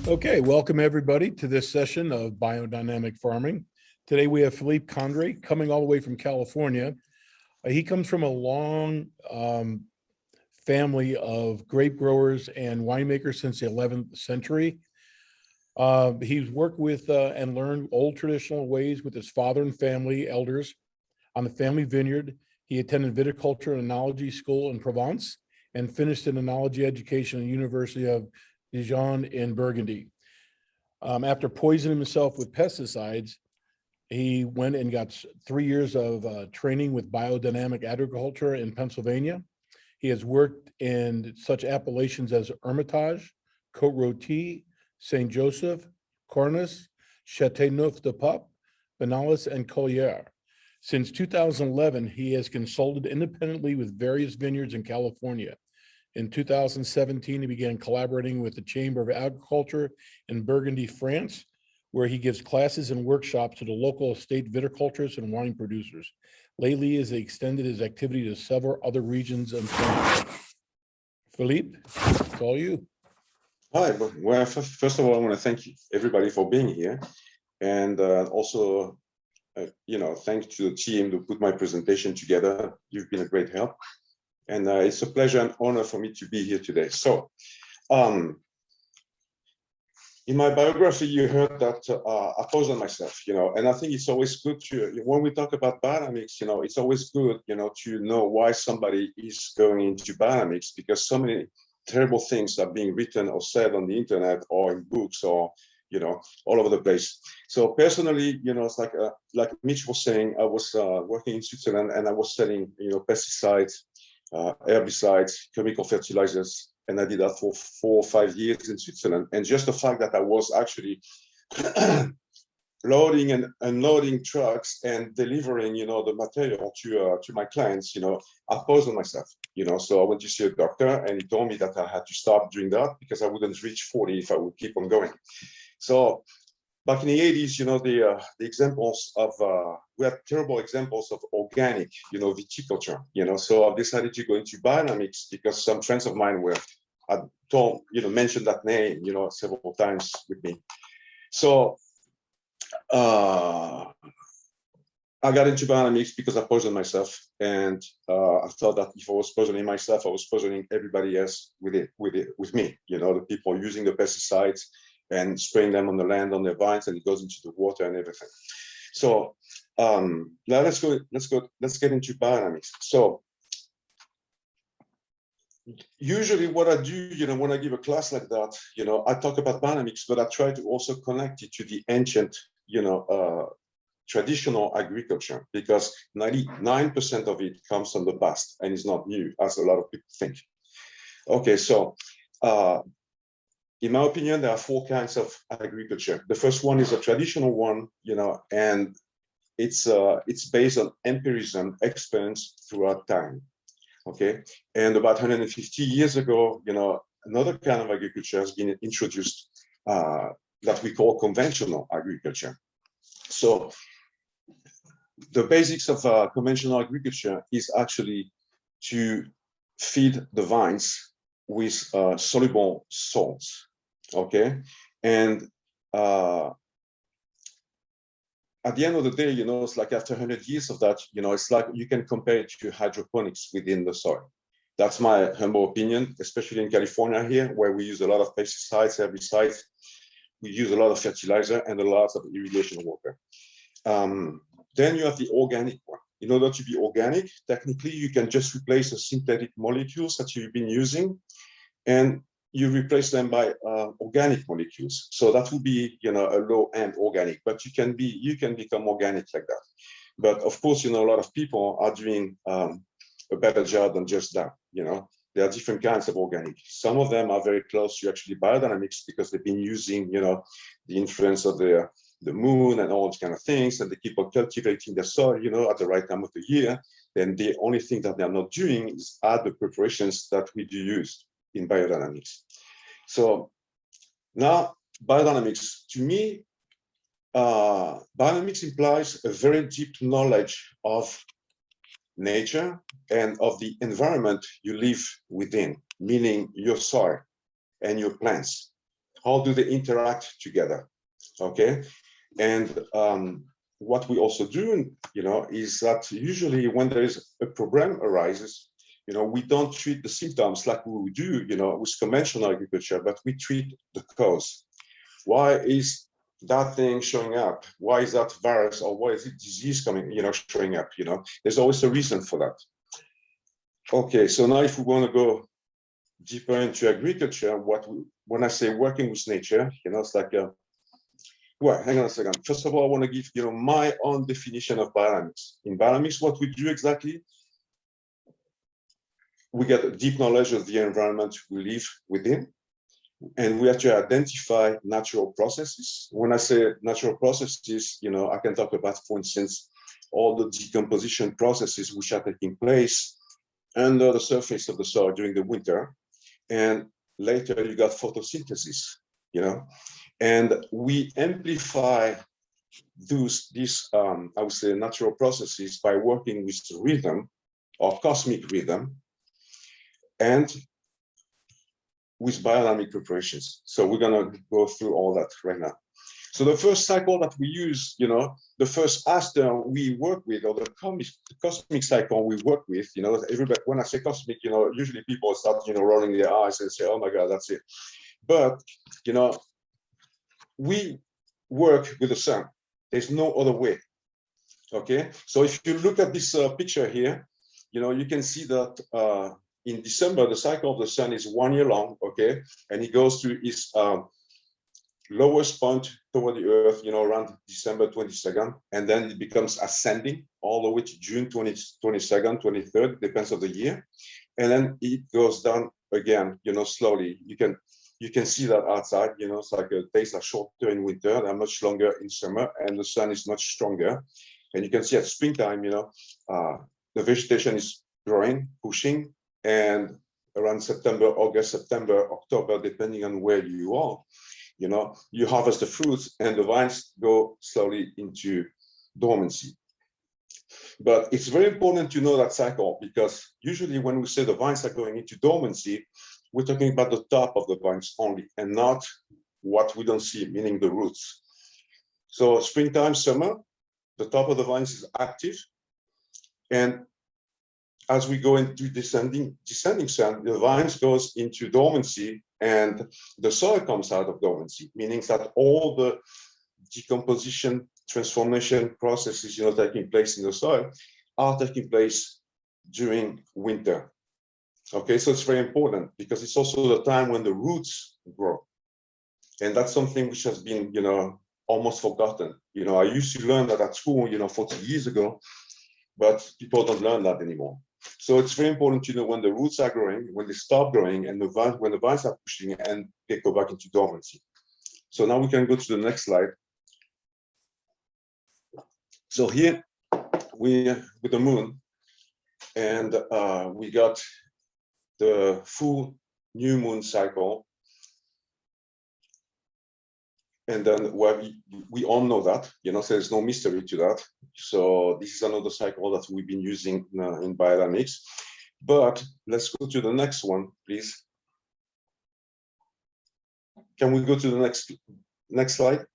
Okay, welcome everybody to this session of biodynamic farming. Today we have Philippe Coderey coming all the way from California. He comes from a long family of grape growers and winemakers since the 11th century. He's worked with and learned old traditional ways with his father and family elders on the family vineyard. He attended viticulture and enology school in Provence and finished an enology education at the University of Dijon in Burgundy. After poisoning himself with pesticides, he went and got 3 years of training with biodynamic agriculture in Pennsylvania. He has worked in such appellations as Hermitage, Côte-Rôtie, Saint Joseph, Cornus, Châteauneuf-du-Pape, Benalis, and Collier. Since 2011, he has consulted independently with various vineyards in California. In 2017, he began collaborating with the Chamber of Agriculture in Burgundy, France, where he gives classes and workshops to the local estate viticulturists and wine producers. Lately, he has extended his activity to several other regions of France. Philippe, it's all you. Hi, well, first of all, I want to thank everybody for being here. And also, thanks to the team to put my presentation together. You've been a great help. And it's a pleasure and honor for me to be here today. So, in my biography, you heard that I posed on myself, and I think it's always good to, when we talk about biodynamics, it's always good, to know why somebody is going into biodynamics, because so many terrible things are being written or said on the internet or in books or, all over the place. So personally, it's like Mitch was saying, I was working in Switzerland and I was selling, pesticides, herbicides, chemical fertilizers, and I did that for 4 or 5 years in Switzerland. And just the fact that I was actually loading and unloading trucks and delivering, the material to my clients, I posed on myself, So I went to see a doctor, and he told me that I had to stop doing that because I wouldn't reach 40 if I would keep on going. So back in the 80s, the examples of, we had terrible examples of organic, viticulture, so I decided to go into biodynamics because some friends of mine mentioned that name, several times with me. So I got into biodynamics because I poisoned myself, and I thought that if I was poisoning myself, I was poisoning everybody else with me, the people using the pesticides and spraying them on the land, on their vines, and it goes into the water and everything. So now let's get into biodynamics. So usually what I do, when I give a class like that, I talk about biodynamics, but I try to also connect it to the ancient, traditional agriculture, because 99% of it comes from the past and is not new, as a lot of people think. Okay, so in my opinion, there are 4 kinds of agriculture. The first one is a traditional one, and it's based on empirism, experience throughout time. Okay, and about 150 years ago, another kind of agriculture has been introduced that we call conventional agriculture. So the basics of conventional agriculture is actually to feed the vines with soluble salts. Okay, and at the end of the day, it's like after 100 years of that, it's like you can compare it to hydroponics within the soil. That's my humble opinion, especially in California here, where we use a lot of pesticides, herbicides. We use a lot of fertilizer and a lot of irrigation water. Then you have the organic one. In order to be organic, technically, you can just replace the synthetic molecules that you've been using, and you replace them by organic molecules. So that would be, a low-end organic, but you can become organic like that. But of course, a lot of people are doing a better job than just that. There are different kinds of organic. Some of them are very close to actually biodynamics because they've been using, the influence of the moon and all those kind of things, and they keep on cultivating the soil, at the right time of the year. Then the only thing that they're not doing is add the preparations that we do use in biodynamics. So now biodynamics, to me, biodynamics implies a very deep knowledge of nature and of the environment you live within, meaning your soil and your plants. how do they interact together, okay? And what we also do, is that usually when there is a problem arises, we don't treat the symptoms like we would do, with conventional agriculture, but we treat the cause. Why is that thing showing up? Why is that virus or why is it disease coming, showing up? There's always a reason for that. Okay, so now if we want to go deeper into agriculture, when I say working with nature, it's like well, hang on a second. First of all, I want to give my own definition of biodynamics. In biodynamics, what we do exactly, we get a deep knowledge of the environment we live within, and we have to identify natural processes. When I say natural processes, I can talk about, for instance, all the decomposition processes which are taking place under the surface of the soil during the winter. And later you got photosynthesis, and we amplify these, I would say, natural processes by working with rhythm or cosmic rhythm and with biodynamic preparations. So we're gonna go through all that right now. So the first cycle that we use, the first aster we work with, or the cosmic cycle we work with, everybody, when I say cosmic, usually people start, rolling their eyes and say, oh my God, that's it. But, we work with the sun. There's no other way, okay? So if you look at this picture here, you can see that in December, the cycle of the sun is 1 year long, okay? And it goes to its lowest point toward the earth, around December 22nd, and then it becomes ascending all the way to June 22nd, 23rd, depends on the year. And then it goes down again, slowly. You can see that outside, it's like days are shorter in winter, they're much longer in summer, and the sun is much stronger. And you can see at springtime, the vegetation is growing, pushing, and around September, August, September, October, depending on where you are, you harvest the fruits and the vines go slowly into dormancy. But it's very important to know that cycle, because usually when we say the vines are going into dormancy, we're talking about the top of the vines only and not what we don't see, meaning the roots. So springtime, summer, the top of the vines is active. And as we go into descending sun, the vines goes into dormancy and the soil comes out of dormancy, meaning that all the decomposition, transformation processes, taking place in the soil are taking place during winter. Okay, so it's very important because it's also the time when the roots grow. And that's something which has been, almost forgotten. I used to learn that at school, 40 years ago, but people don't learn that anymore. So it's very important to know when the roots are growing, when they stop growing, and when the vines are pushing and they go back into dormancy. So now we can go to the next slide. So here we with the moon, and we got the full new moon cycle. And then we all know that, so there's no mystery to that. So this is another cycle that we've been using in biodynamics. But let's go to the next one, please. Can we go to the next slide?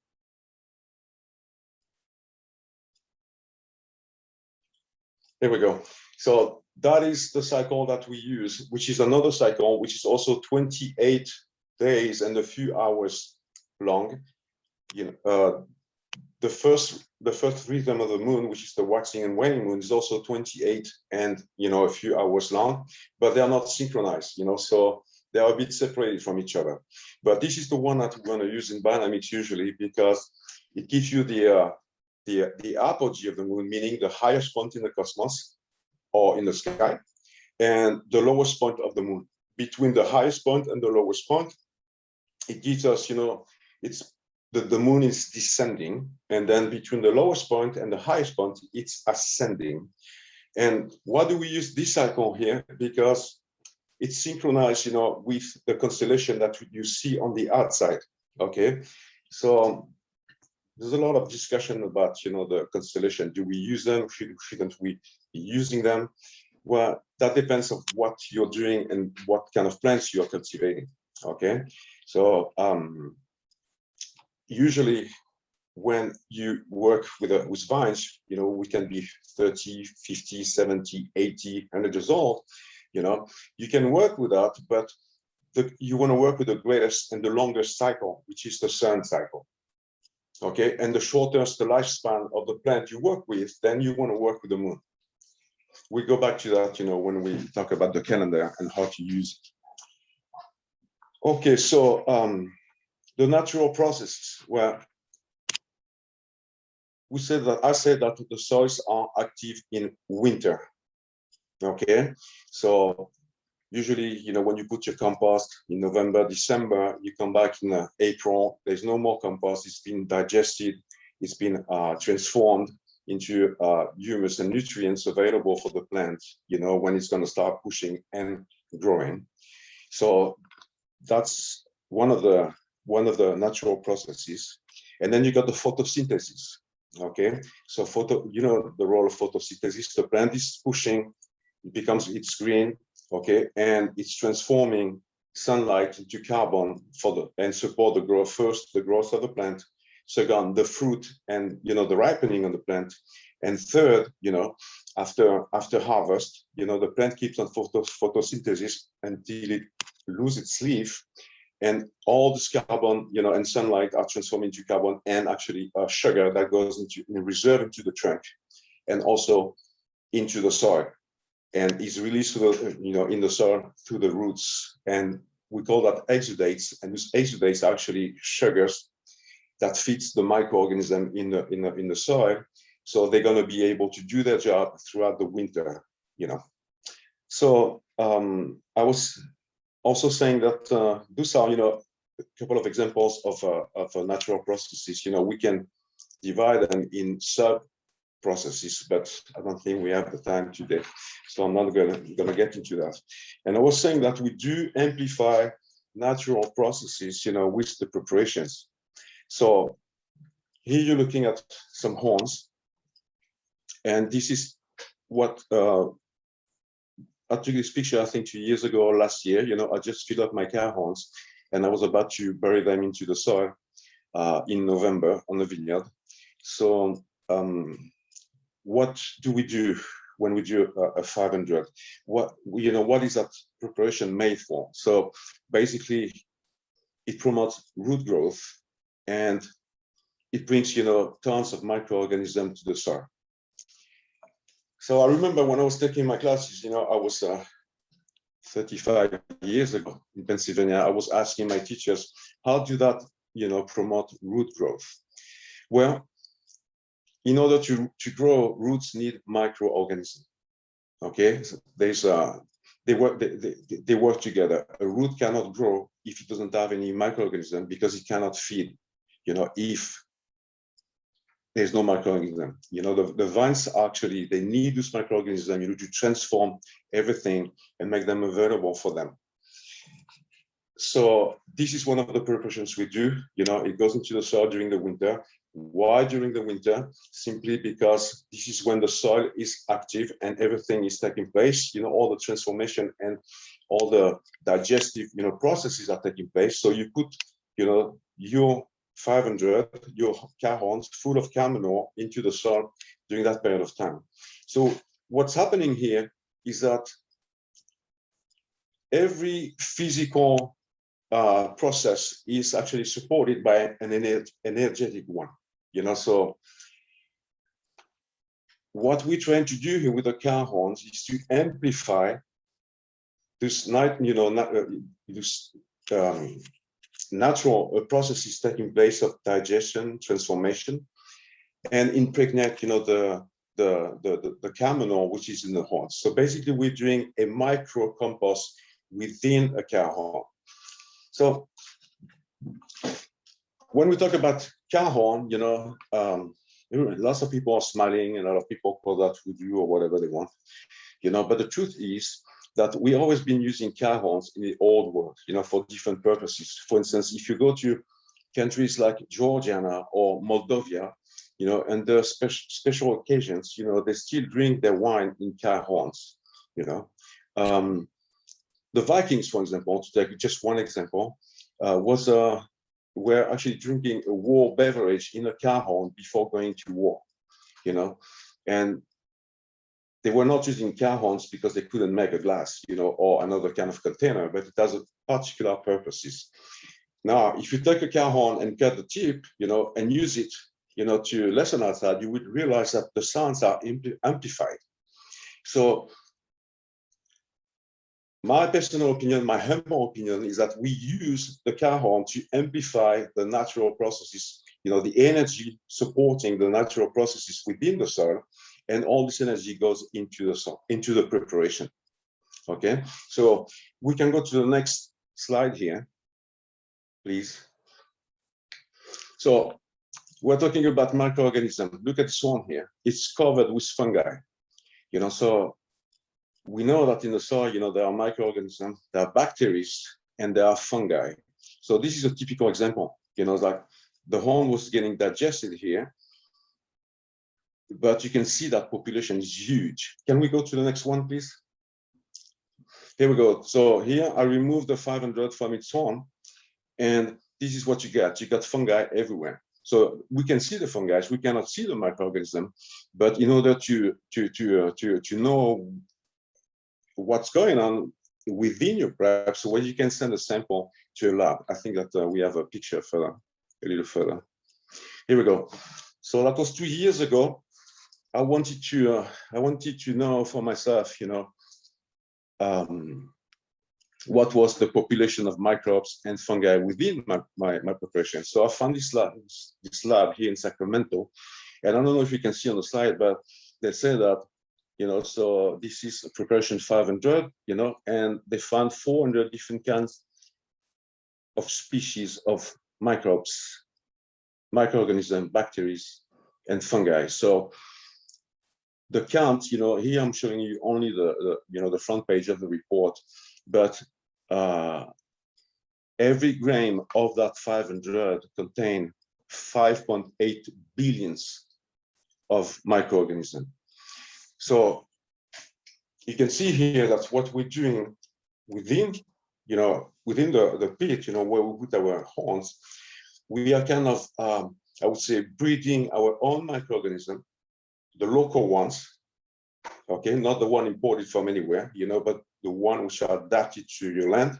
Here we go. So that is the cycle that we use, which is another cycle, which is also 28 days and a few hours long. The first rhythm of the moon, which is the waxing and waning moon, is also 28 and a few hours long, but they are not synchronized, so they are a bit separated from each other. But this is the one that we're going to use in biodynamics usually because it gives you the apogee of the moon, meaning the highest point in the cosmos or in the sky, and the lowest point of the moon. Between the highest point and the lowest point, it gives us, it's the moon is descending, and then between the lowest point and the highest point, it's ascending. And why do we use this cycle here? Because it's synchronized, with the constellation that you see on the outside. Okay, so there's a lot of discussion about, the constellation. Do we use them? Shouldn't we be using them? Well, that depends on what you're doing and what kind of plants you're cultivating. Okay, So usually when you work with vines, you know, we can be 30, 50, 70, 80, 100 years old, you know, you can work with that, but you want to work with the greatest and the longest cycle, which is the sun cycle. Okay, and the shortest the lifespan of the plant you work with, then you want to work with the moon. We go back to that, you know, when we talk about the calendar and how to use it. Okay, so the natural processes, well, I said that the soils are active in winter. Okay, so usually, you know, when you put your compost in November, December, you come back in April, there's no more compost, it's been digested, it's been transformed into humus and nutrients available for the plant, you know, when it's going to start pushing and growing. So that's one of the natural processes. And then you got the photosynthesis. Okay, so you know the role of photosynthesis. The plant is pushing, it's green, okay, and it's transforming sunlight into carbon and support the growth, first the growth of the plant, second the fruit and, you know, the ripening of the plant, and third, you know, after harvest, you know, the plant keeps on photosynthesis until it loses its leaf, and all this carbon, you know, and sunlight are transformed into carbon and actually sugar that goes into reserve into the trunk and also into the soil, and is released to the, you know, in the soil through the roots, and we call that exudates. And these exudates are actually sugars that feeds the microorganism in the soil, so they're going to be able to do their job throughout the winter, you know. So I was also saying that those are, you know, a couple of examples of natural processes. You know, we can divide them in sub processes, but I don't think we have the time today, so I'm not gonna get into that. And I was saying that we do amplify natural processes, you know, with the preparations. So here you're looking at some horns, and this is what I took this picture, I think 2 years ago or last year. You know, I just filled up my car horns, and I was about to bury them into the soil in November on the vineyard. So what do we do when we do a 500? What is that preparation made for? So basically, it promotes root growth, and it brings, you know, tons of microorganisms to the soil. So I remember when I was taking my classes, you know, I was 35 years ago in Pennsylvania, I was asking my teachers, how do that, you know, promote root growth? Well, in order to grow, roots need microorganisms. Okay, so they work together. A root cannot grow if it doesn't have any microorganism, because it cannot feed, you know, if there's no microorganism. You know, the vines actually, they need this microorganism, you know, to transform everything and make them available for them. So this is one of the preparations we do. You know, it goes into the soil during the winter. Why during the winter? Simply because this is when the soil is active and everything is taking place. You know, all the transformation and all the digestive, you know, processes are taking place. So you put, you know, your 500, your carons full of cow manure into the soil during that period of time. So what's happening here is that every physical process is actually supported by an energetic one, you know. So what we're trying to do here with the cow horns is to amplify this natural processes taking place of digestion, transformation, and impregnate, you know, the cow manure which is in the horns. So basically, we're doing a micro compost within a cow horn. So when we talk about cow horn, you know, lots of people are smiling, and a lot of people call that voodoo or whatever they want, you know. But the truth is that we've always been using cow horns in the old world, you know, for different purposes. For instance, if you go to countries like Georgia or Moldova, you know, under special occasions, you know, they still drink their wine in cow horns, you know. The Vikings, for example, to take just one example, were actually drinking a war beverage in a car horn before going to war, you know, and they were not using car horns because they couldn't make a glass, you know, or another kind of container, but it has a particular purposes. Now, if you take a car horn and cut the tip, you know, and use it, you know, to listen outside, you would realize that the sounds are amplified. So my personal opinion, my humble opinion, is that we use the car horn to amplify the natural processes, you know, the energy supporting the natural processes within the soil, and all this energy goes into the soil, into the preparation. Okay, so we can go to the next slide here, please. So we're talking about microorganisms. Look at this one here. It's covered with fungi. You know, so we know that in the soil, you know, there are microorganisms, there are bacteria, and there are fungi. So this is a typical example. You know, like the horn was getting digested here, but you can see that population is huge. Can we go to the next one, please? Here we go. So here I removed the 500 from its horn, and this is what you get. You got fungi everywhere. So we can see the fungi, we cannot see the microorganism, but in order to know what's going on within your prep, so where you can send a sample to a lab. I think that we have a picture further, a little further. Here we go. So that was 2 years ago. I wanted to know for myself, you know, what was the population of microbes and fungi within my preparation. So I found this lab here in Sacramento, and I don't know if you can see on the slide, but they say that, you know, so this is preparation 500, you know, and they found 400 different kinds of species of microbes, microorganisms, bacteria, and fungi. So the count, you know, here I'm showing you only the front page of the report, but every grain of that 500 contain 5.8 billions of microorganisms. So you can see here that what we're doing within, you know, within the pit, you know, where we put our horns, we are kind of, I would say, breeding our own microorganism, the local ones, okay, not the one imported from anywhere, you know, but the one which are adapted to your land,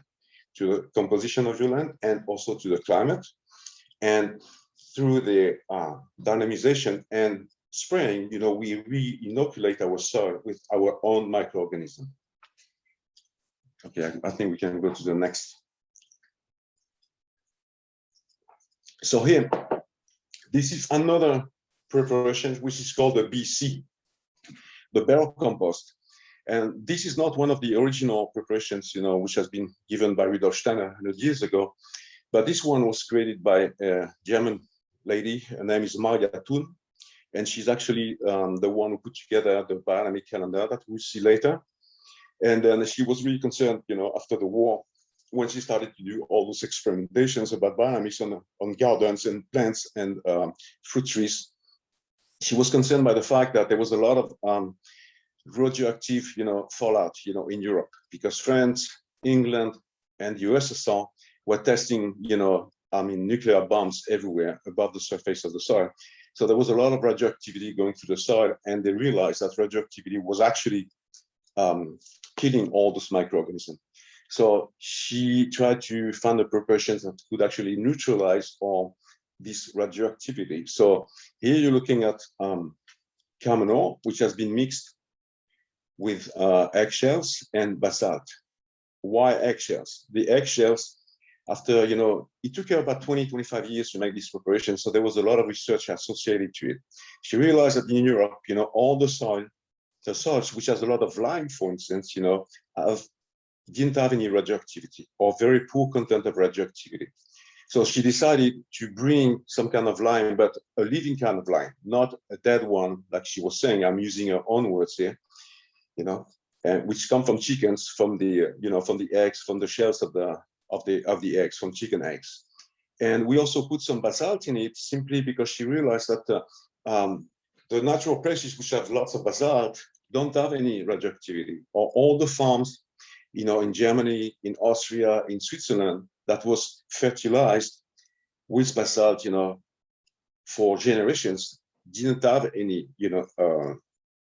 to the composition of your land, and also to the climate. And through the dynamization and spraying, you know, we re-inoculate our soil with our own microorganism. Okay, I think we can go to the next. So here, this is another preparation which is called the BC, the barrel compost. And this is not one of the original preparations, you know, which has been given by Rudolf Steiner 100 years ago, but this one was created by a German lady. Her name is Maria Thun, and she's actually the one who put together the biodynamic calendar that we'll see later. And then she was really concerned, you know, after the war, when she started to do all those experimentations about biodynamics on gardens and plants and fruit trees. She was concerned by the fact that there was a lot of radioactive, you know, fallout, you know, in Europe, because France, England, and the USSR were testing, you know, nuclear bombs everywhere above the surface of the soil. So there was a lot of radioactivity going through the soil, and they realized that radioactivity was actually killing all those microorganisms. So she tried to find a preparation that could actually neutralize all this radioactivity. So here you're looking at caminol, which has been mixed with eggshells and basalt. Why eggshells? The eggshells, after, you know, it took her about 20-25 years to make this preparation, so there was a lot of research associated to it. She realized that in Europe, you know, all the soils, which has a lot of lime, for instance, you know, didn't have any radioactivity or very poor content of radioactivity. So she decided to bring some kind of lime, but a living kind of lime, not a dead one, like she was saying. I'm using her own words here, you know, which come from chickens, from the, you know, from the eggs, from the shells of the eggs, from chicken eggs. And we also put some basalt in it simply because she realized that the natural places which have lots of basalt don't have any radioactivity, or all the farms in Germany, in Austria, in Switzerland, that was fertilized with basalt, for generations, didn't have any,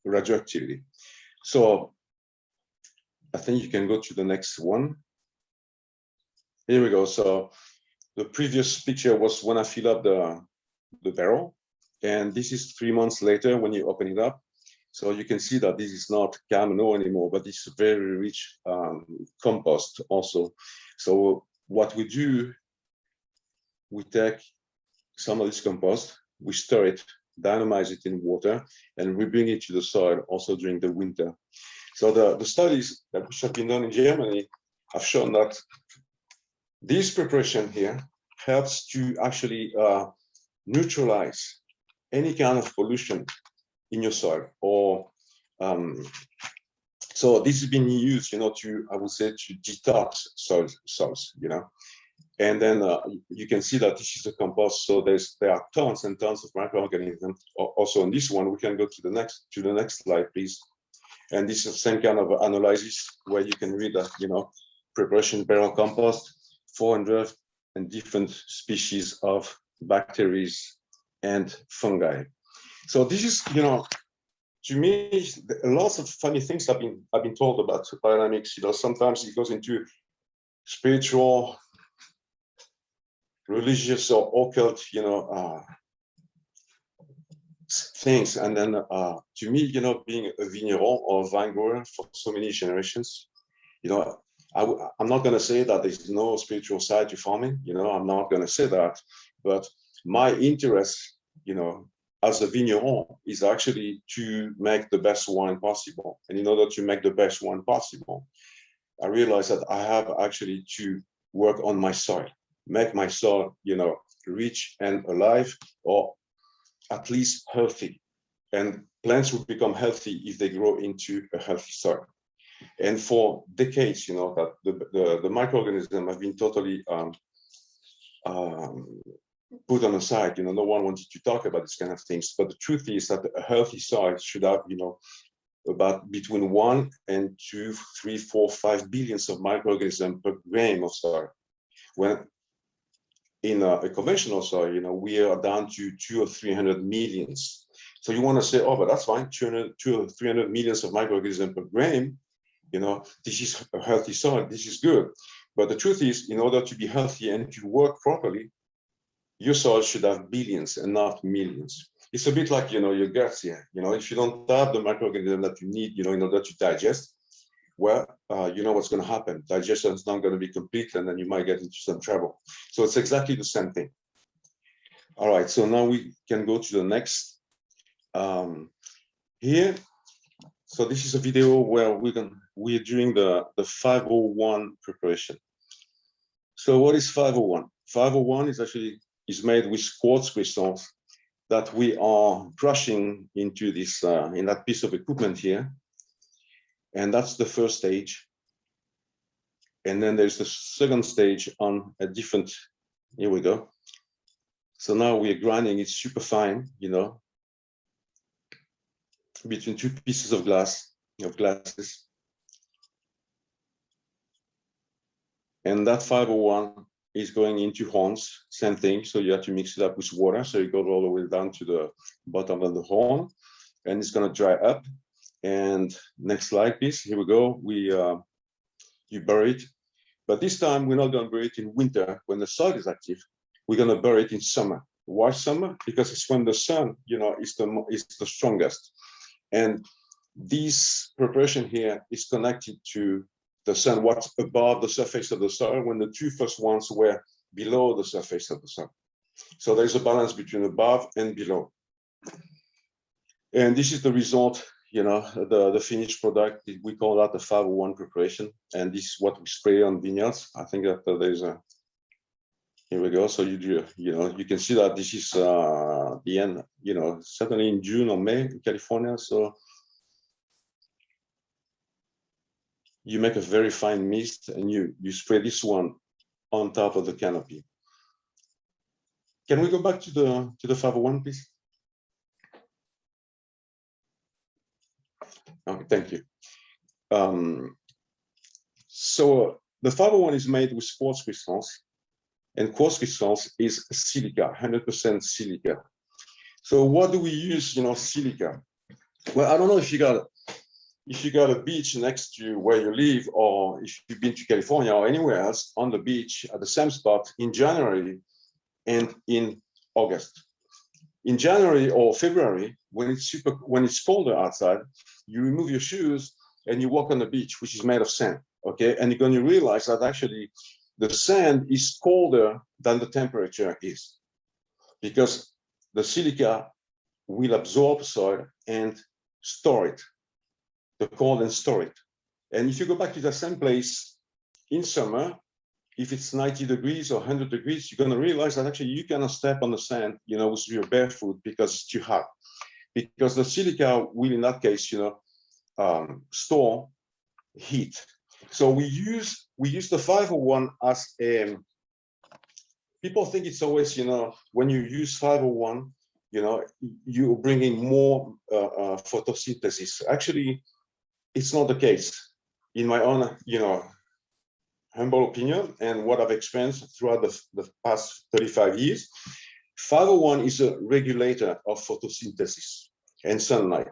radioactivity. So I think you can go to the next one. Here we go. So the previous picture was when I fill up the barrel. And this is 3 months later when you open it up. So you can see that this is not Camino anymore, but it's very rich compost also. So what we do, we take some of this compost, we stir it, dynamize it in water, and we bring it to the soil also during the winter. So the studies that have been done in Germany have shown that this preparation here helps to actually neutralize any kind of pollution in your soil. Or so this has been used, to, I would say, to detox soils, And then you can see that this is a compost. So there are tons and tons of microorganisms. Also on this one, we can go to the next slide, please. And this is the same kind of analysis where you can read that, preparation barrel compost, 400 and different species of bacteria and fungi. So this is, to me, lots of funny things have been told about biodynamics. Sometimes it goes into spiritual, religious, or occult, things. And then to me, being a vigneron or vine grower for so many generations, I'm not going to say that there's no spiritual side to farming. I'm not going to say that. But my interest, as a vigneron, is actually to make the best wine possible. And in order to make the best wine possible, I realized that I have actually to work on my soil, make my soil, rich and alive, or at least healthy. And plants will become healthy if they grow into a healthy soil. And for decades, that the microorganisms have been totally put on the side. No one wanted to talk about this kind of things. But the truth is that a healthy soil should have, about between 1 and 2, 3, 4, 5 billions of microorganisms per grain of soil. When in a conventional soil, we are down to 200 or 300 millions. So you want to say, oh, but that's fine, 200 or 300 millions of microorganisms per grain. This is a healthy soil. This is good. But the truth is, in order to be healthy and to work properly, your soil should have billions and not millions. It's a bit like, your guts here. If you don't have the microorganism that you need, in order to digest, well, you know what's going to happen. Digestion is not going to be complete, and then you might get into some trouble. So it's exactly the same thing. All right, so now we can go to the next. Here, so this is a video where we're doing the 501 preparation. So what is 501? 501 is made with quartz crystals that we are crushing into this in that piece of equipment here. And that's the first stage. And then there's the second stage on a different, here we go. So now we're grinding it super fine, between two pieces of glasses. And that 501 is going into horns, same thing. So you have to mix it up with water. So it goes all the way down to the bottom of the horn, and it's going to dry up. And next slide, please. Here we go. You bury it, but this time we're not going to bury it in winter when the soil is active. We're going to bury it in summer. Why summer? Because it's when the sun, is the strongest. And this preparation here is connected to the sun, what's above the surface of the soil, when the two first ones were below the surface of the soil. So there's a balance between above and below. And this is the result, the finished product. We call that the 501 preparation. And this is what we spray on vineyards. I think that there's a, here we go. So you can see that this is the end, certainly in June or May in California. So you make a very fine mist and you spray this one on top of the canopy. Can we go back to the 501, please? Okay, thank you. So the 501 is made with quartz crystals, and quartz crystals is silica, 100% silica. So what do we use, silica? Well, I don't know if you got a beach next to where you live, or if you've been to California or anywhere else on the beach at the same spot in January and in August. In January or February, when it's colder outside, you remove your shoes and you walk on the beach, which is made of sand, okay? And you're going to realize that actually the sand is colder than the temperature is, because the silica will absorb soil and store it, the cold, and store it. And if you go back to the same place in summer, if it's 90 degrees or 100 degrees, you're going to realize that actually you cannot step on the sand, with your bare foot because it's too hot. Because the silica will, in that case, store heat. So we use the 501 as a. People think it's always, when you use 501, you're bringing more photosynthesis. Actually, it's not the case. In my own, humble opinion, and what I've experienced throughout the past 35 years, 501 is a regulator of photosynthesis and sunlight.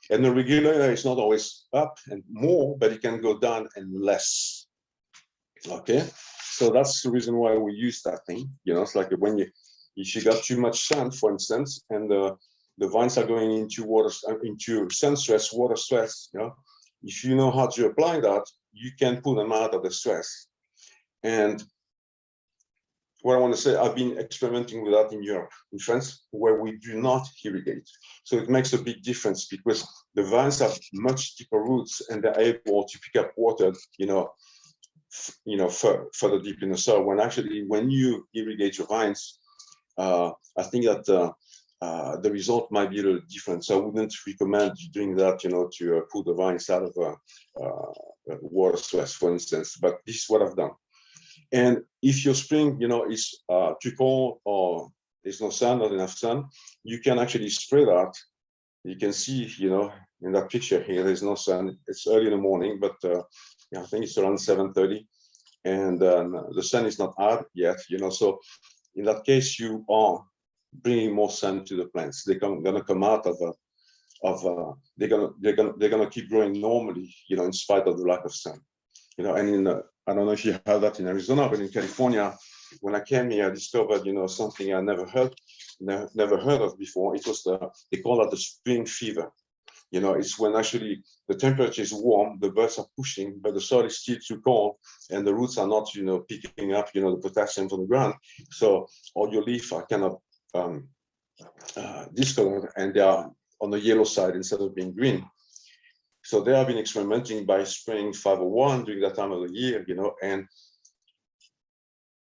And the regulator is not always up and more, but it can go down and less. Okay, so that's the reason why we use that thing. It's like when if you got too much sun, for instance, and the vines are going into sun stress, water stress, if you know how to apply that, you can pull them out of the stress. And what I want to say, I've been experimenting with that in Europe, in France, where we do not irrigate. So it makes a big difference because the vines have much deeper roots and they're able to pick up water, further deep in the soil. When you irrigate your vines, I think that the result might be a little different. So I wouldn't recommend doing that, to pull the vines out of water stress, for instance. But this is what I've done. And if your spring, is too cold or there's no sun, not enough sun, you can actually spray that. You can see, in that picture here, there's no sun. It's early in the morning, but I think it's around 7:30, and the sun is not out yet. So in that case, you are bringing more sun to the plants. They're gonna come out they're gonna keep growing normally, in spite of the lack of sun. And I don't know if you have that in Arizona, but in California, when I came here, I discovered, something I never heard of before. It was they call that the spring fever. It's when actually the temperature is warm, the birds are pushing, but the soil is still too cold, and the roots are not, picking up, the potassium from the ground. So all your leaves are kind of discolored, and they are on the yellow side instead of being green. So they have been experimenting by spraying 501 during that time of the year, and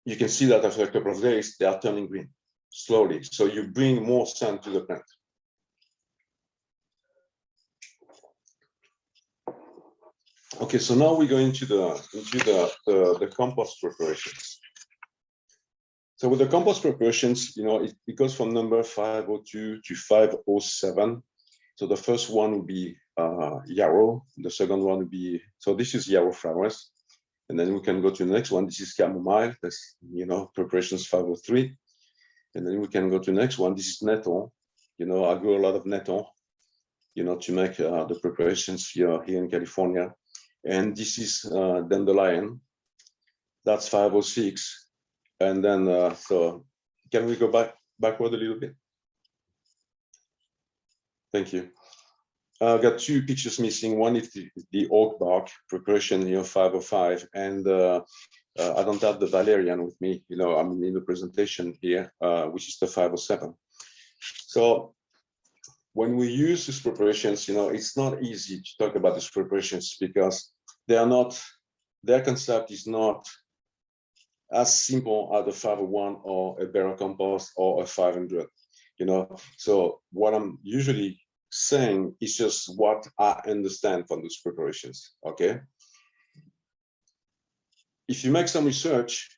you can see that after a couple of days, they are turning green slowly. So you bring more sun to the plant. Okay, so now we go into the compost preparations. So with the compost preparations, it goes from number 502 to 507. So the first one would be yarrow. The second one would be, so this is yarrow flowers. And then we can go to the next one. This is chamomile. That's, preparations 503. And then we can go to the next one. This is nettle. I grow a lot of nettle, to make the preparations here in California. And this is dandelion. That's 506. And then, so can we go backward a little bit? Thank you. I've got two pictures missing. One is the oak bark preparation, 505, and I don't have the valerian with me. I'm in the presentation here, which is the 507. So when we use these preparations, it's not easy to talk about these preparations because their concept is not as simple as a 501 or a barrel compost or a 500. So what I'm usually saying is just what I understand from those preparations. Okay. If you make some research,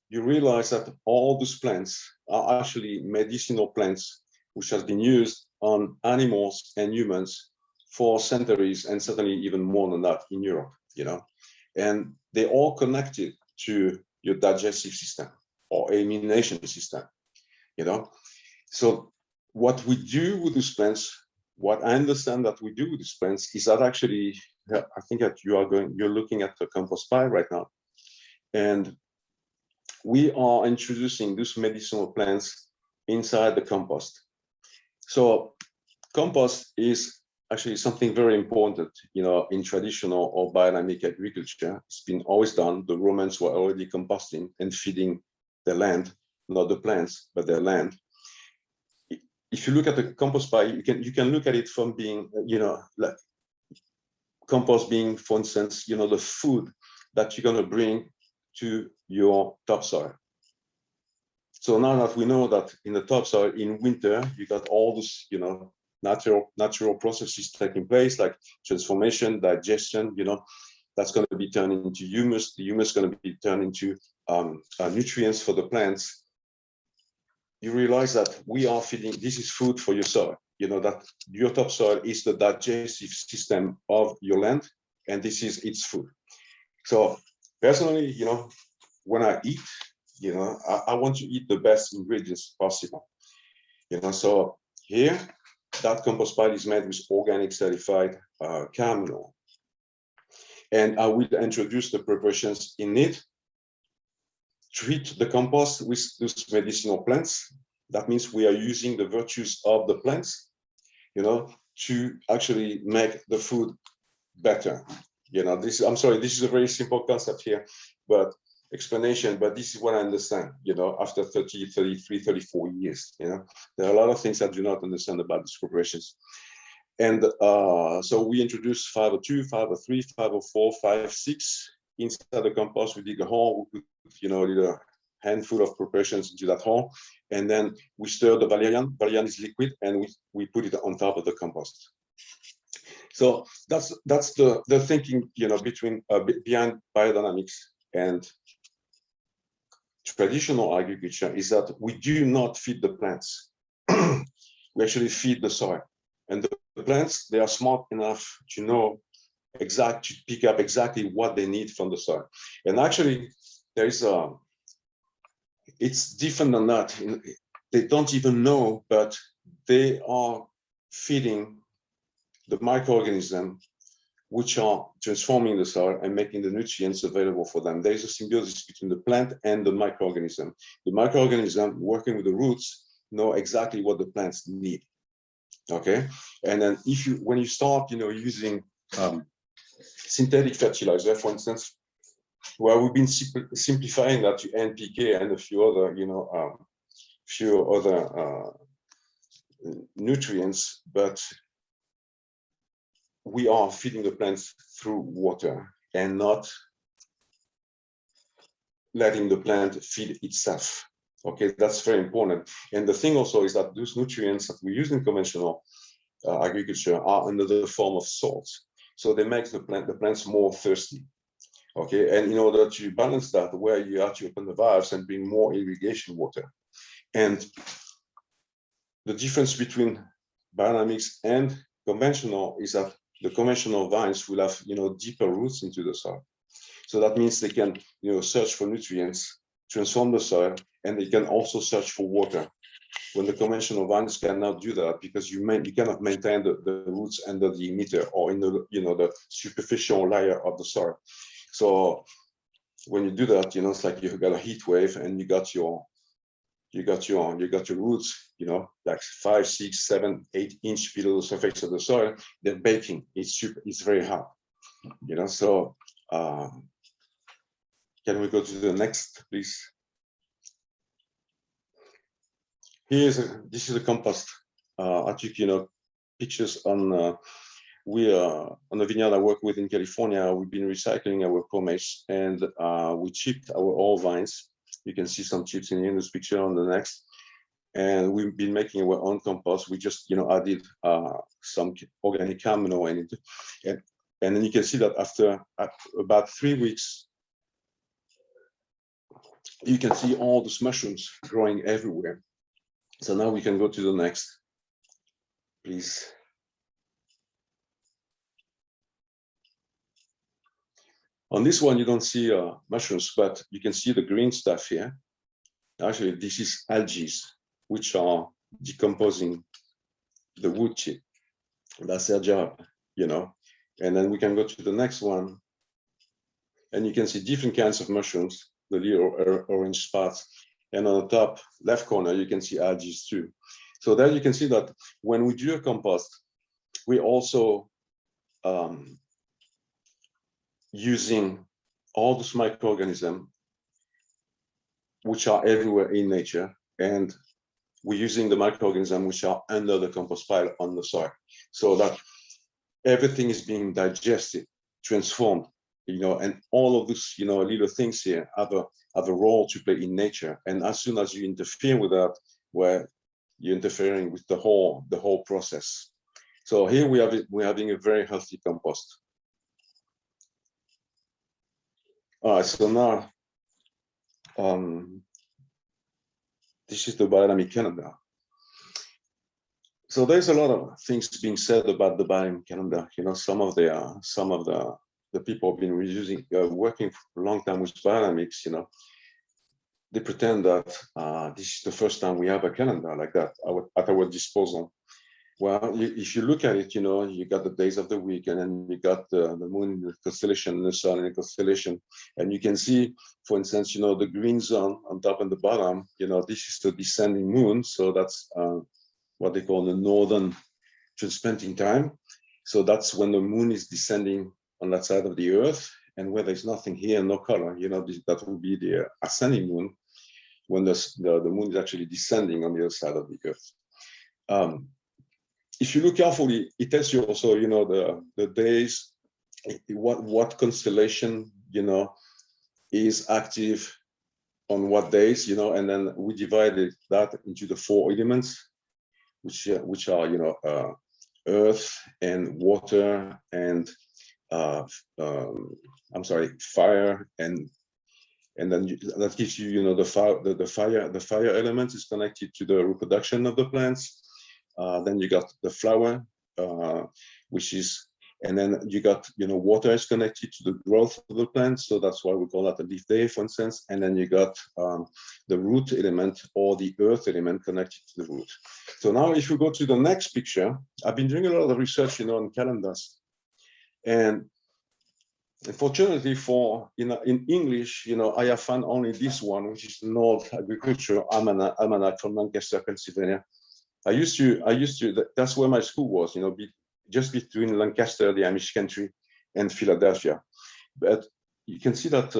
you realize that all those plants are actually medicinal plants, which has been used on animals and humans for centuries, and certainly even more than that in Europe. And they're all connected to your digestive system or elimination system, you know. So what we do with these plants, what I understand that we do with these plants is that actually, I think that you're looking at the compost pile right now, and we are introducing these medicinal plants inside the compost. So compost is actually something very important, you know, in traditional or biodynamic agriculture. It's been always done. The Romans were already composting and feeding the land, not the plants, but their land. If you look at the compost pile, you can look at it from being, you know, like compost being, for instance, you know, the food that you're going to bring to your topsoil. So now that we know that in the topsoil in winter, you got all this, you know, natural processes taking place, like transformation, digestion, you know, that's going to be turned into humus. The humus is going to be turned into nutrients for the plants. You realize that we are feeding, this is food for your soil. You know, that your topsoil is the digestive system of your land, and this is its food. So personally, you know, when I eat, you know, I want to eat the best ingredients possible. You know, so here, that compost pile is made with organic certified caramel. And I will introduce the preparations in it. Treat the compost with those medicinal plants. That means we are using the virtues of the plants, you know, to actually make the food better. You know, I'm sorry, this is a very simple concept here, but explanation, but this is what I understand, you know, after 30, 33, 34 years, you know, there are a lot of things I do not understand about these preparations. And so we introduced 502, 503, 504, 56 inside the compost. We dig a hole, we put, you know, a handful of preparations into that hole, and then we stir the valerian. Valerian is liquid, and we put it on top of the compost. So that's the thinking, you know, behind biodynamics and traditional agriculture, is that we do not feed the plants. We actually feed the soil, and the plants, they are smart enough to know to pick up exactly what they need from the soil. And actually, there is it's different than that. They don't even know, but they are feeding the microorganisms which are transforming the soil and making the nutrients available for them. There is a symbiosis between the plant and the microorganism. The microorganism working with the roots know exactly what the plants need. Okay, and then when you start, you know, using synthetic fertilizer, for instance, where we've been simplifying that to NPK and a few other, you know, nutrients, but we are feeding the plants through water and not letting the plant feed itself. Okay, that's very important. And the thing also is that those nutrients that we use in conventional agriculture are under the form of salts. So they make the plants more thirsty. Okay, and in order to balance that, where you have to open the valves and bring more irrigation water. And the difference between biodynamics and conventional is that the conventional vines will have, you know, deeper roots into the soil. So that means they can, you know, search for nutrients, transform the soil, and they can also search for water. When the conventional vines cannot do that, because you cannot maintain the roots under the emitter or in the, you know, the superficial layer of the soil. So when you do that, you know, it's like you've got a heat wave and you got your roots, you know, like 5, 6, 7, 8 inches below the surface of the soil. They're baking. It's very hard, you know. So can we go to the next, please? This is a compost. I took, you know, pictures on on the vineyard I work with in California. We've been recycling our pomace, and we chipped our old vines. You can see some chips in this picture on the next. And we've been making our own compost. We just, you know, added some organic amino in it. And then you can see that after about 3 weeks, you can see all those mushrooms growing everywhere. So now we can go to the next, please. On this one, you don't see mushrooms, but you can see the green stuff here. Actually, this is algae, which are decomposing the wood chip. That's their job, you know. And then we can go to the next one. And you can see different kinds of mushrooms, the little orange spots. And on the top left corner, you can see algae too. So there you can see that when we do a compost, we also using all those microorganisms which are everywhere in nature, and we're using the microorganisms which are under the compost pile on the soil, so that everything is being digested, transformed, you know, and all of these, you know, little things here have a role to play in nature. And as soon as you interfere with that, well, you're interfering with the whole process. So here we're having a very healthy compost. All right, so now this is the biodynamic calendar. So there's a lot of things being said about the biodynamic calendar. You know, some of the people have been working for a long time with biodynamics. You know, they pretend that this is the first time we have a calendar like that at our disposal. Well, if you look at it, you know, you got the days of the week, and then you got the moon in the constellation, the sun in the constellation, and you can see, for instance, you know, the green zone on top and the bottom. You know, this is the descending moon, so that's what they call the northern transplanting time. So that's when the moon is descending on that side of the Earth, and where there's nothing here, no color, you know, that will be the ascending moon, when the moon is actually descending on the other side of the Earth. If you look carefully, it tells you also, you know, the days, what constellation, you know, is active on what days, you know, and then we divided that into the 4 elements, which are, you know, earth and water and fire, and then that gives you, you know, the fire element is connected to the reproduction of the plants. Then you got the flower, which is, and then you got, you know, water is connected to the growth of the plant, so that's why we call that a leaf day, for instance. And then you got the root element, or the earth element, connected to the root. So now, if you go to the next picture, I've been doing a lot of research, you know, on calendars, and unfortunately for, you know, in English, you know, I have found only this one, which is North Agriculture Almanac from Lancaster, Pennsylvania. I used to, that's where my school was, you know, just between Lancaster, the Amish country, and Philadelphia. But you can see that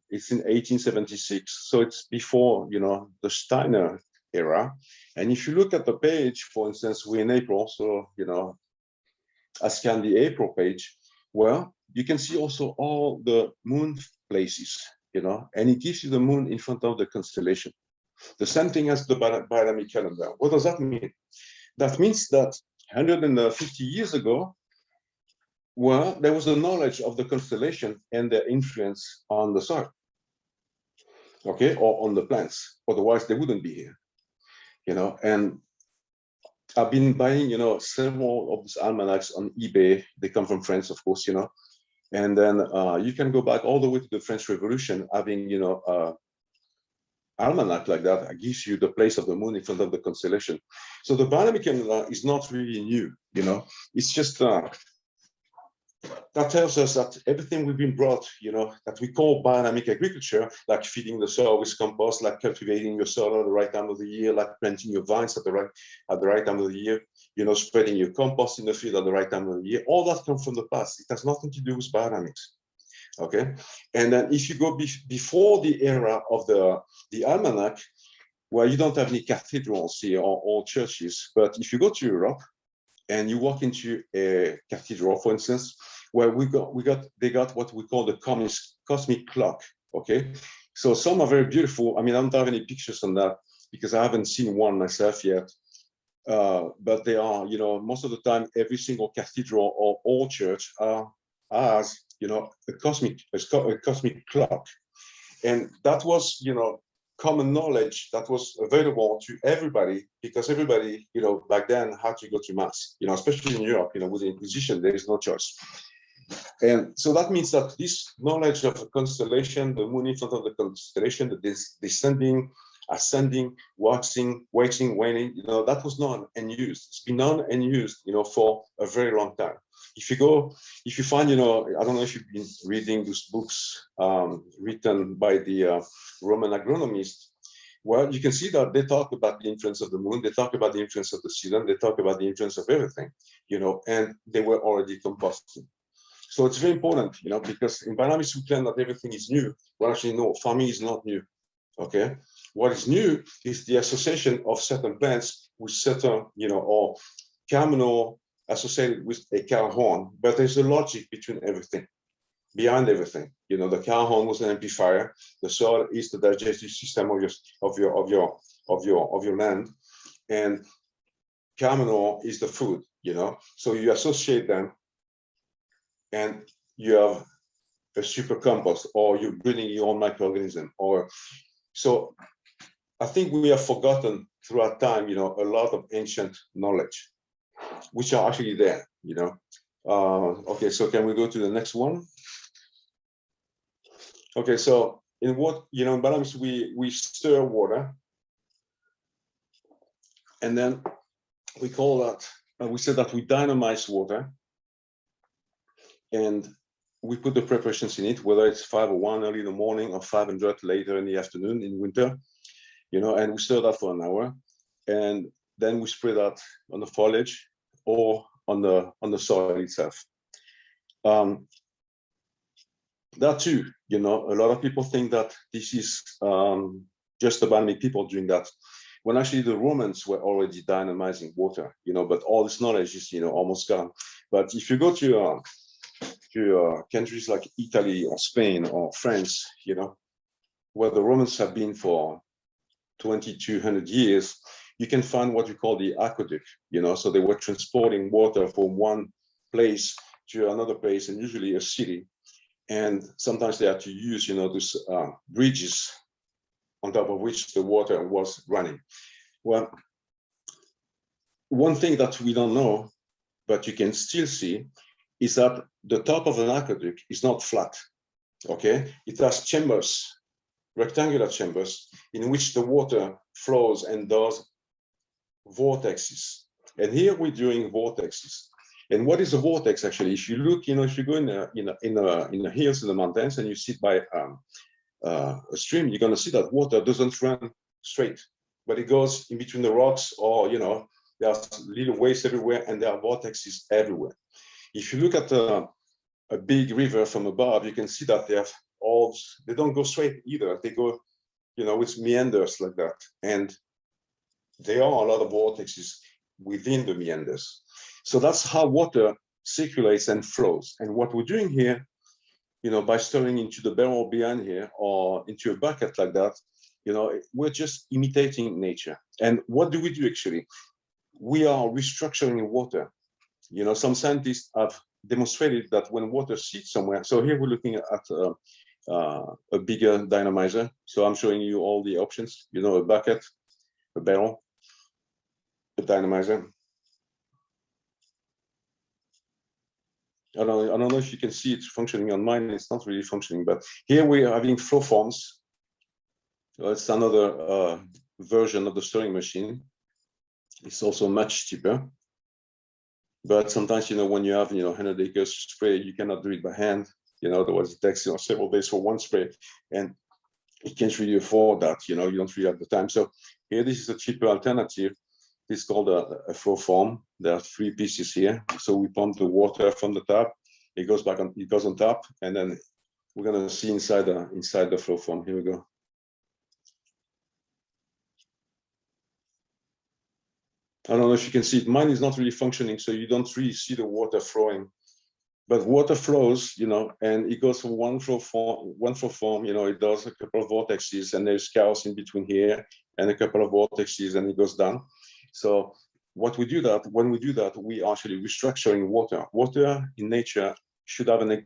it's in 1876, so it's before, you know, the Steiner era. And if you look at the page, for instance, we're in April, so, you know, I scan the April page, well, you can see also all the moon places, you know, and it gives you the moon in front of the constellation. The same thing as the biodynamic calendar. What does that mean? That means that 150 years ago, well, there was a knowledge of the constellation and their influence on the soil, okay, or on the plants. Otherwise, they wouldn't be here, you know. And I've been buying, you know, several of these almanacs on eBay. They come from France, of course, you know. And then you can go back all the way to the French Revolution, having, you know, almanac like that gives you the place of the moon in front of the constellation. So the biodynamic calendar is not really new, you know. It's just that tells us that everything we've been brought, you know, that we call biodynamic agriculture, like feeding the soil with compost, like cultivating your soil at the right time of the year, like planting your vines at the right time of the year, you know, spreading your compost in the field at the right time of the year. All that comes from the past. It has nothing to do with biodynamics. Okay, and then if you go before the era of the almanac, well, you don't have any cathedrals here or churches. But if you go to Europe and you walk into a cathedral, for instance, where they got what we call the cosmic clock. Okay, so some are very beautiful. I mean, I don't have any pictures on that because I haven't seen one myself yet. But they are, you know, most of the time, every single cathedral or all church has, you know, a cosmic clock. And that was, you know, common knowledge that was available to everybody, because everybody, you know, back then had to go to mass, you know, especially in Europe, you know, with the Inquisition, there is no choice. And so that means that this knowledge of the constellation, the moon in front of the constellation, the descending, ascending, waxing, waiting, waning, that was known and used. It's been known and used, for a very long time. If you find, I don't know if you've been reading those books written by the Roman agronomist. Well, you can see that they talk about the influence of the moon, they talk about the influence of the season, they talk about the influence of everything, and they were already composting. So it's very important, because in biodynamics we claim that everything is new. Well, actually, no, farming is not new. Okay, what is new is the association of certain plants with certain, or carminol associated with a cow horn. But there's a logic between everything, behind everything. The cow horn was an amplifier. The soil is the digestive system of your land, and carminol is the food. So you associate them, and you have a super compost, or you're breeding your own microorganism, or so. I think we have forgotten throughout time, a lot of ancient knowledge, which are actually there. Okay, so can we go to the next one? Okay, so in biodynamics we stir water, and then we call that. We said that we dynamize water, and we put the preparations in it, whether it's 501 early in the morning or 500 later in the afternoon in winter, and we stir that for an hour, and then we spray that on the foliage or on the soil itself. That too, a lot of people think that this is just about people doing that, when actually the Romans were already dynamizing water, but all this knowledge is, almost gone. But if you go to countries like Italy or Spain or France, where the Romans have been for 2,200 years, you can find what we call the aqueduct, so they were transporting water from one place to another place, and usually a city. And sometimes they had to use, those bridges on top of which the water was running. Well, one thing that we don't know, but you can still see, is that the top of an aqueduct is not flat, okay? It has chambers, rectangular chambers, in which the water flows and does vortexes. And here we're doing vortexes. And what is a vortex actually? If you look, if you go in the hills, in the mountains, and you sit by a stream, you're going to see that water doesn't run straight, but it goes in between the rocks, or there's little waves everywhere, and there are vortexes everywhere. If you look at a big river from above, you can see that they don't go straight either. They go, with meanders like that, and there are a lot of vortexes within the meanders. So that's how water circulates and flows. And what we're doing here, by stirring into the barrel behind here or into a bucket like that, we're just imitating nature. And what do we do actually? We are restructuring water. Some scientists have demonstrated that when water sits somewhere, so here we're looking at a bigger dynamizer. So I'm showing you all the options, a bucket, a barrel, a dynamizer. I don't know if you can see it functioning on mine. It's not really functioning, but here we are having flow forms. It's another version of the stirring machine. It's also much cheaper. But sometimes, when you have, 100 acres to spray, you cannot do it by hand. Otherwise it takes, several days for one spray, and you can't really afford that. You don't really have the time. So here, this is a cheaper alternative. It's called a flow form. There are 3 pieces here. So we pump the water from the tap. It goes back on. It goes on top, and then we're gonna see inside the flow form. Here we go. I don't know if you can see it. Mine is not really functioning, so you don't really see the water flowing. But water flows, and it goes from one flow form. It does a couple of vortexes, and there's chaos in between here, and a couple of vortexes, and it goes down. So when we do that, we are actually restructuring water. Water in nature should have an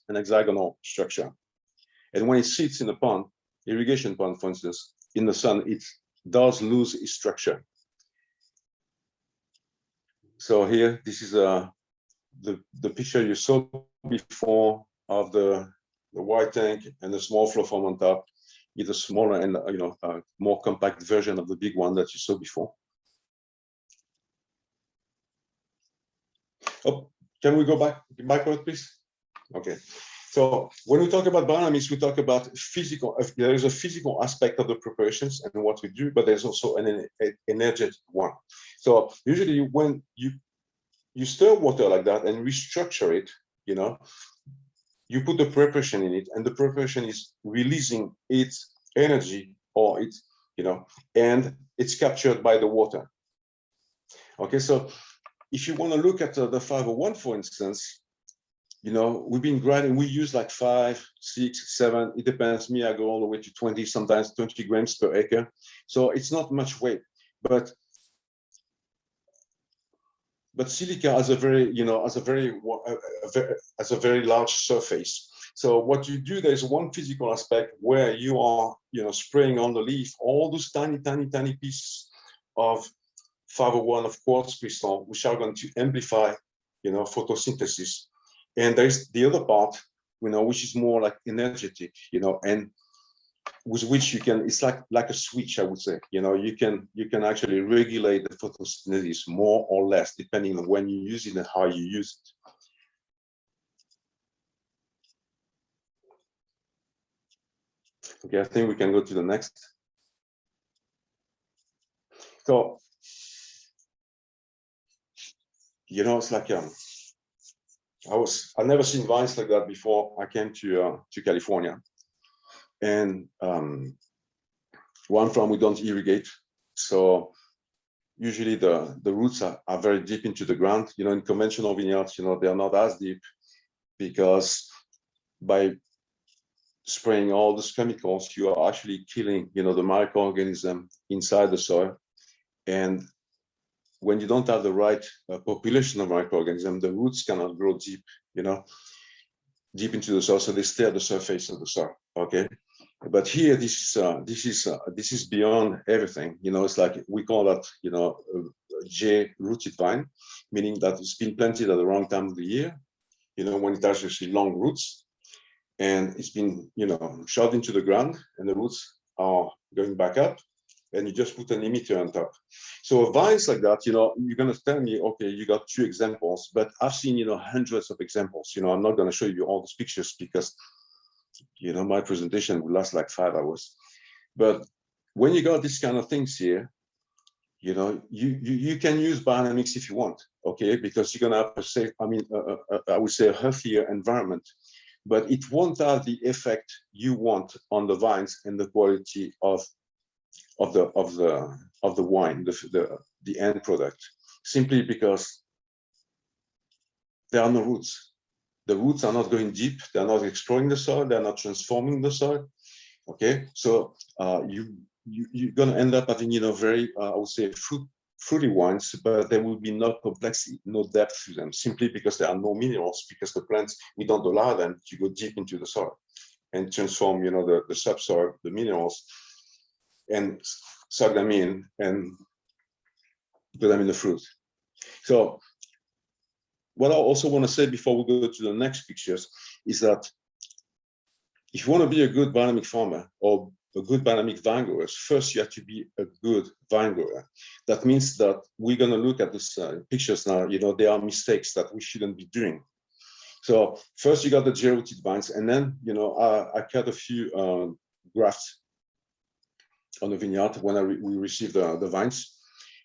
hexagonal structure. And when it sits in a pond, irrigation pond, for instance, in the sun, it does lose its structure. So here, this is the picture you saw before of the white tank and the small flow foam on top is a smaller and more compact version of the big one that you saw before. Oh, can we go backward, please? Okay. So when we talk about biodynamics, we talk about physical. There is a physical aspect of the preparations and what we do, but there's also an energetic one. So usually when you stir water like that and restructure it, you put the preparation in it, and the preparation is releasing its energy or its, and it's captured by the water. Okay, so if you want to look at the 501, for instance, we've been grinding, we use like 5, 6, 7, it depends. Me, I go all the way to 20, sometimes 20 grams per acre. So it's not much weight, but silica has a very, has a very large surface. So what you do, there's one physical aspect where you are, spraying on the leaf all those tiny, tiny, tiny pieces of 501 of quartz crystal, which are going to amplify, photosynthesis. And there's the other part, which is more like energetic, and with which you can, it's like a switch, I would say. You can actually regulate the photosynthesis more or less depending on when you use it and how you use it. Okay, I think we can go to the next. So, it's like I've never seen vines like that before I came to California. And one farm we don't irrigate, so usually the roots are very deep into the ground. In conventional vineyards, they are not as deep, because by spraying all those chemicals, you are actually killing, the microorganism inside the soil. And when you don't have the right population of microorganisms, the roots cannot grow deep, deep into the soil, so they stay at the surface of the soil. Okay. But here, this is beyond everything. It's like we call that, J-rooted vine, meaning that it's been planted at the wrong time of the year. When it has actually long roots, and it's been, shot into the ground, and the roots are going back up, and you just put an emitter on top. So vines like that, you're going to tell me, okay, you got 2 examples, but I've seen, hundreds of examples. I'm not going to show you all those pictures because my presentation will last like 5 hours. But when you got these kind of things here, you can use biodynamics if you want, okay? Because you're gonna have a safe, I would say a healthier environment, but it won't have the effect you want on the vines and the quality of the wine, the end product, simply because there are no roots. The roots are not going deep. They're not exploring the soil. They're not transforming the soil. Okay, so you're going to end up having, very, I would say, fruity wines, but there will be no complexity, no depth to them, simply because there are no minerals, because the plants, we don't allow them to go deep into the soil and transform, the subsoil, the minerals, and suck them in and put them in the fruit. So what I also want to say before we go to the next pictures is that if you want to be a good biodynamic farmer or a good biodynamic vine grower, first you have to be a good vine grower. That means that we're going to look at these pictures now. There are mistakes that we shouldn't be doing. So first you got the J-rooted vines, and then I cut a few grafts on the vineyard when we received the vines,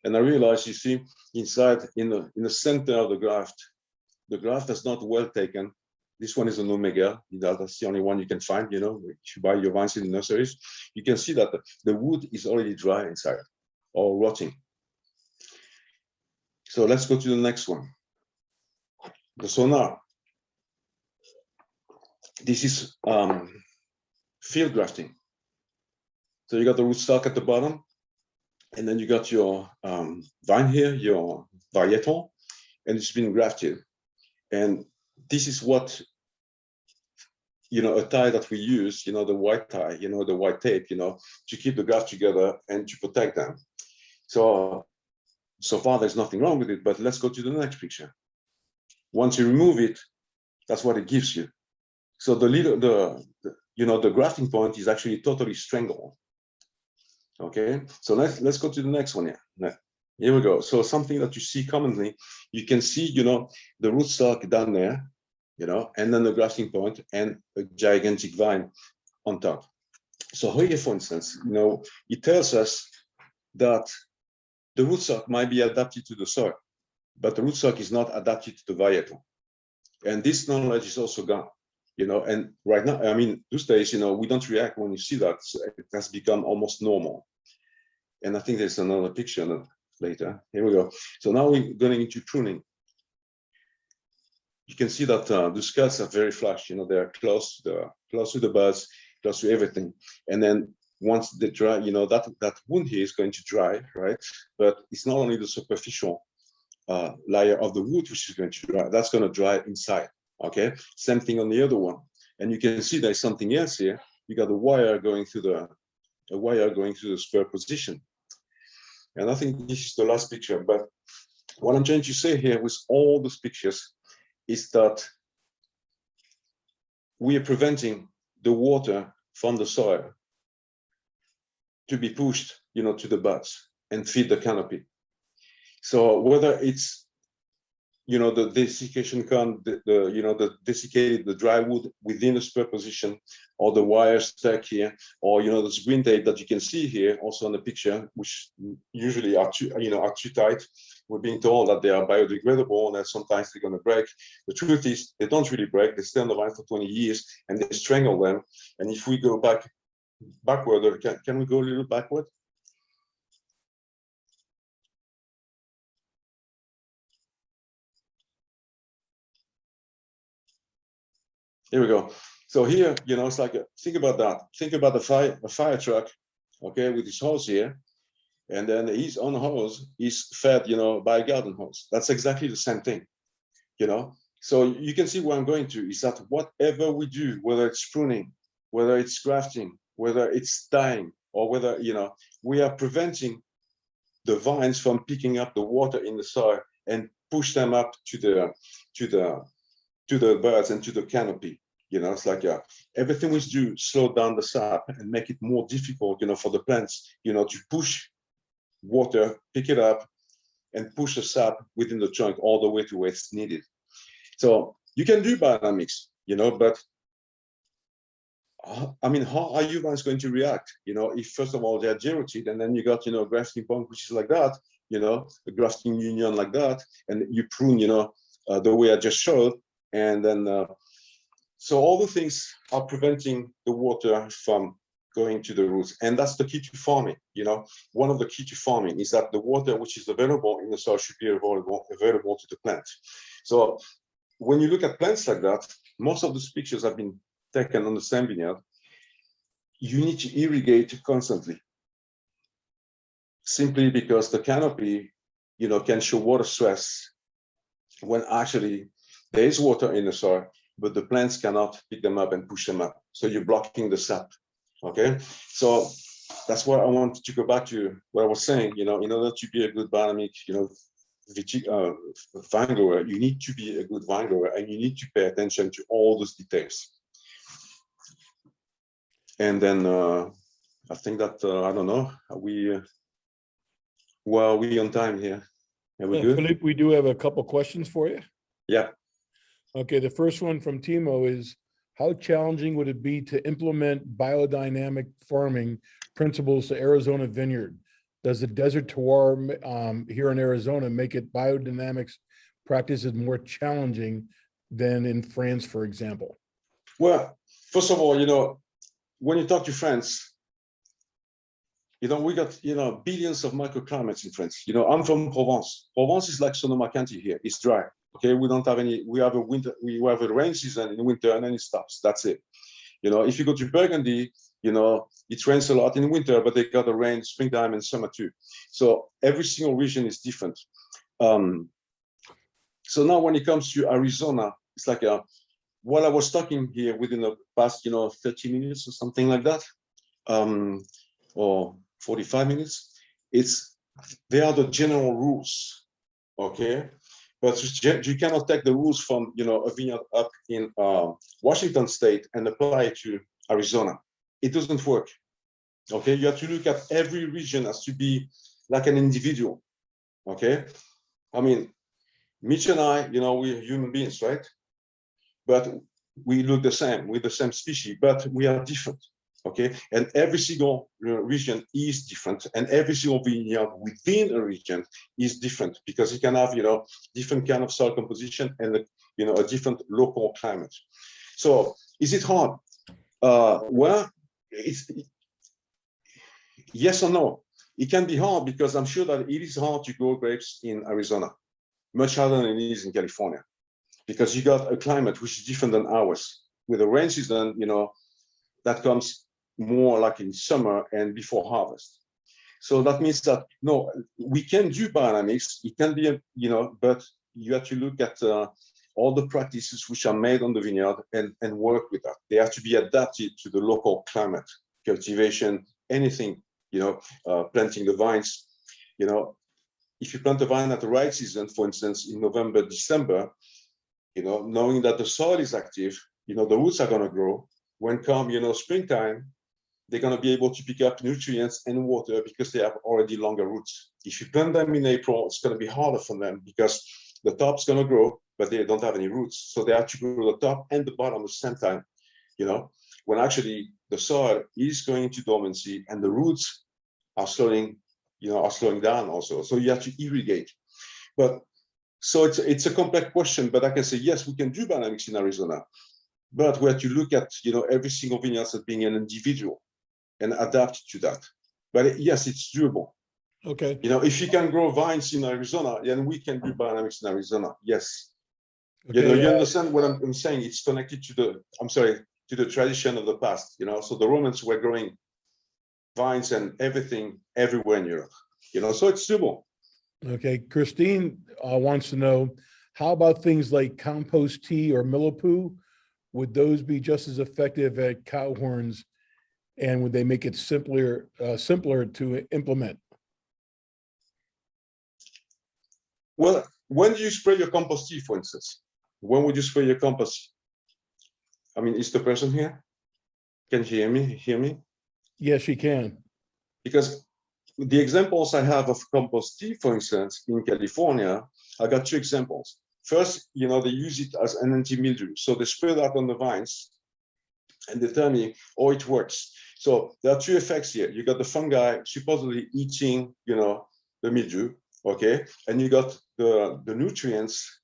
and I realized, you see, inside in the center of the graft is not well taken. This one is an omega. That's the only one you can find. If you buy your vines in the nurseries, you can see that the wood is already dry inside or rotting. So let's go to the next one. The sonar. This is field grafting. So you got the rootstock at the bottom, and then you got your vine here, your varietal, and it's been grafted. And this is what, a tie that we use, the white tie, the white tape, to keep the graft together and to protect them. So far there's nothing wrong with it, but let's go to the next picture. Once you remove it, that's what it gives you. So the grafting point is actually totally strangled. Okay, so let's go to the next one here. Here we go. So something that you see commonly, you can see, the rootstock down there, and then the grafting point and a gigantic vine on top. So here, for instance, it tells us that the rootstock might be adapted to the soil, but the rootstock is not adapted to the varietal. And this knowledge is also gone, and right now, I mean, these days, we don't react when you see that. So it has become almost normal. And I think there's another picture later. Here we go. So now we're going into pruning. You can see that the scuds are very flush, they're close to the buds, close to everything. And then once they dry, that wound here is going to dry, right? But it's not only the superficial layer of the wood which is going to dry, that's going to dry inside. Okay, same thing on the other one. And you can see there's something else here. You got a wire going through the spur position. And I think this is the last picture. But what I'm trying to say here with all those pictures is that we are preventing the water from the soil to be pushed, to the buds and feed the canopy. So whether it's, the desiccation cone, the dry wood within the spur position, or the wire stuck here, or this green tape that you can see here also on the picture, which usually are too tight. We're being told that they are biodegradable and that sometimes they're going to break. The truth is they don't really break. They stay on the vine for 20 years and they strangle them. And if we go backward, can we go a little backward? Here we go. So here, it's like, think about that. Think about a fire truck, okay, with this hose here. And then his own hose is fed, by a garden hose. That's exactly the same thing, So you can see where I'm going to is that whatever we do, whether it's pruning, whether it's grafting, whether it's dyeing, or whether, we are preventing the vines from picking up the water in the soil and push them up to the birds and to the canopy. It's like everything we do slow down the sap and make it more difficult, for the plants, to push water, pick it up, and push the sap within the trunk all the way to where it's needed. So you can do biodynamics, but I mean, how are you guys going to react? If first of all they're germinated, and then you got a grafting point which is like that, a grafting union like that, and you prune, the way I just showed, and then so all the things are preventing the water from going to the roots, and that's the key to farming. One of the key to farming is that the water which is available in the soil should be available to the plant. So when you look at plants like that, most of these pictures have been taken on the same vineyard. You need to irrigate constantly, simply because the canopy, can show water stress when actually there is water in the soil, but the plants cannot pick them up and push them up. So you're blocking the sap. Okay, so that's why I wanted to go back to what I was saying. In order to be a good biodynamic, vine grower, you need to be a good vine grower, and you need to pay attention to all those details. And then I think that I don't know. Are we on time here? Are we good? Philippe, we do have a couple questions for you. Yeah. Okay, the first one from Timo is, how challenging would it be to implement biodynamic farming principles to Arizona vineyard? Does the desert terroir here in Arizona make it biodynamics practices more challenging than in France, for example? Well, first of all, when you talk to France, we got, billions of microclimates in France. I'm from Provence. Provence is like Sonoma County here. It's dry. Okay, we don't have any, we have a rain season in the winter and then it stops. That's it. If you go to Burgundy, it rains a lot in winter, but they got the rain springtime and summer too. So every single region is different. So now when it comes to Arizona, it's like while I was talking here within the past, 30 minutes or something like that, or 45 minutes, they are the general rules, okay? but you cannot take the rules from a vineyard up in Washington State and apply it to Arizona. It doesn't work. Okay, you have to look at every region as to be like an individual. Okay, I mean, Mitch and I, we're human beings, right? But we look the same. We're the same species, but we are different. Okay, and every single region is different, and every single vineyard within a region is different because you can have different kind of soil composition and a different local climate. So is it hard? Well, it's yes or no. It can be hard because I'm sure that it is hard to grow grapes in Arizona, much harder than it is in California, because you got a climate which is different than ours. With the rain season, that comes more like in summer and before harvest. So that means that no, we can do biodynamics. It can be, but you have to look at all the practices which are made on the vineyard and work with that. They have to be adapted to the local climate, cultivation, anything, planting the vines. If you plant a vine at the right season, for instance, in November, December, knowing that the soil is active, the roots are going to grow. When come, springtime, they're going to be able to pick up nutrients and water because they have already longer roots. If you plant them in April, it's going to be harder for them because the top's going to grow, but they don't have any roots. So they have to grow the top and the bottom at the same time, when actually the soil is going into dormancy and the roots are slowing down also. So you have to irrigate. But so it's a complex question, but I can say, yes, we can do biodynamics in Arizona, but we have to look at, every single vineyard as being an individual and adapt to that. But yes, it's doable. Okay. If you can grow vines in Arizona, then we can do biodynamics in Arizona. Yes. Okay, you understand what I'm saying? It's connected to the tradition of the past, so the Romans were growing vines and everything everywhere in Europe, so it's doable. Okay, Christine wants to know, how about things like compost tea or millepoo? Would those be just as effective at cow horns, and would they make it simpler to implement? Well, when do you spray your compost tea, for instance? When would you spray your compost? I mean, is the person here? Can you hear me? Yes, she can. Because the examples I have of compost tea, for instance, in California, I got two examples. First, they use it as an anti-mildew. So they spray that on the vines and they tell me, oh, it works. So there are two effects here. You got the fungi supposedly eating, the mildew, okay? And you got the nutrients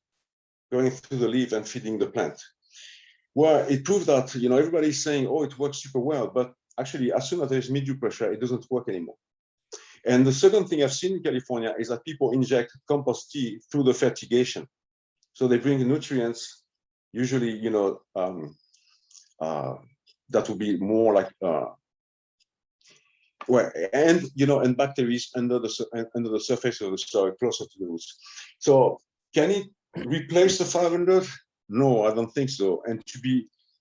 going through the leaf and feeding the plant. Well, it proved that, everybody's saying, oh, it works super well, but actually, as soon as there's mildew pressure, it doesn't work anymore. And the second thing I've seen in California is that people inject compost tea through the fertigation. So they bring nutrients, usually, that would be more like, and bacteria under the surface of the soil, closer to the roots. So can it replace the 500? No, I don't think so. I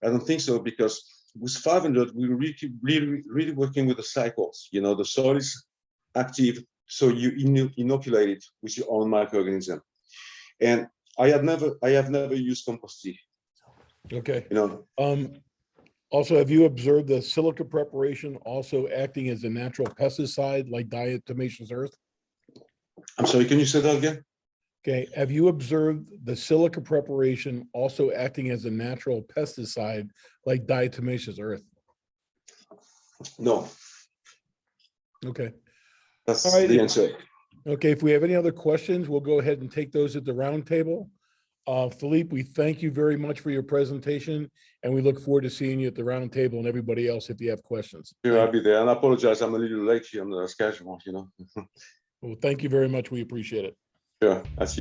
don't think so because with 500, we're really working with the cycles. The soil is active, so you inoculate it with your own microorganism. And I have never used compost tea. Okay. Also, have you observed the silica preparation also acting as a natural pesticide like diatomaceous earth? I'm sorry, can you say that again? Okay, have you observed the silica preparation also acting as a natural pesticide like diatomaceous earth? No. Okay. That's right. The answer. Okay, if we have any other questions, we'll go ahead and take those at the round table. Philippe, we thank you very much for your presentation, and we look forward to seeing you at the round table and everybody else if you have questions. Sure, I'll be there. And I apologize, I'm a little late here on the schedule, Well, thank you very much. We appreciate it. Sure, that's